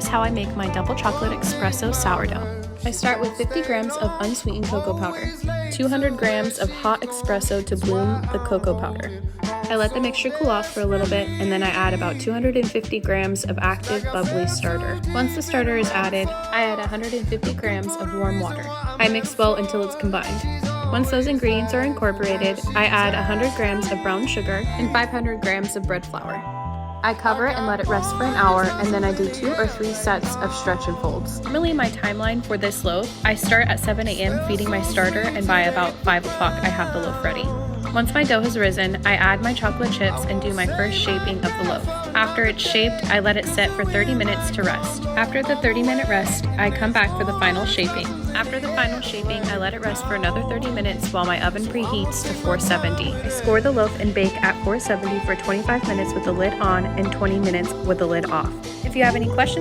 is how I make my double chocolate espresso sourdough. I start with 50 grams of unsweetened cocoa powder, 200 grams of hot espresso to bloom the cocoa powder. I let the mixture cool off for a little bit, and then I add about 250 grams of active bubbly starter. Once the starter is added, I add 150 grams of warm water. I mix well until it's combined. Once those ingredients are incorporated, I add 100 grams of brown sugar and 500 grams of bread flour. I cover it and let it rest for an hour, and then I do 2 or 3 sets of stretch and folds. Normally my timeline for this loaf, I start at 7 a.m. feeding my starter, and by about 5 o'clock I have the loaf ready. Once my dough has risen, I add my chocolate chips and do my first shaping of the loaf. After it's shaped, I let it set for 30 minutes to rest. After the 30-minute rest, I come back for the final shaping. After the final shaping, I let it rest for another 30 minutes while my oven preheats to 470. I score the loaf and bake at 470 for 25 minutes with the lid on and 20 minutes with the lid off. If you have any questions,